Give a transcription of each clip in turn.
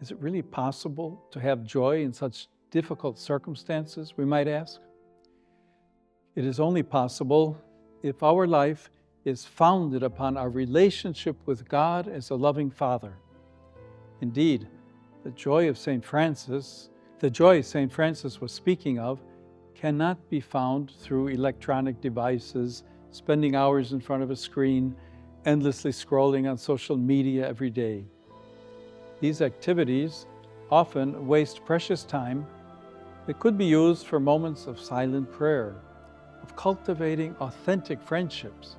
Is it really possible to have joy in such difficult circumstances, we might ask? It is only possible if our life is founded upon our relationship with God as a loving Father. Indeed, the joy St. Francis was speaking of cannot be found through electronic devices, spending hours in front of a screen, endlessly scrolling on social media every day. These activities often waste precious time that could be used for moments of silent prayer, of cultivating authentic friendships,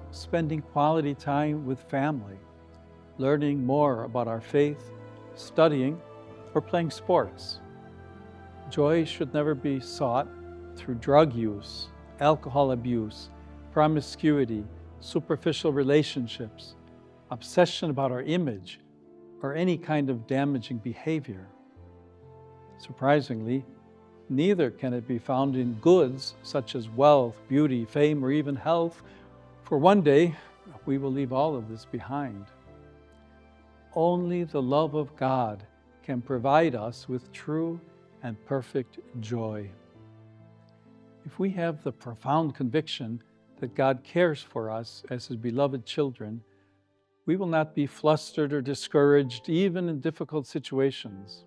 spending quality time with family, learning more about our faith, studying, or playing sports. Joy should never be sought through drug use, alcohol abuse, promiscuity, superficial relationships, obsession about our image, or any kind of damaging behavior. Surprisingly, neither can it be found in goods such as wealth, beauty, fame, or even health, for one day we will leave all of this behind. Only the love of God can provide us with true and perfect joy. If we have the profound conviction that God cares for us as His beloved children, we will not be flustered or discouraged even in difficult situations.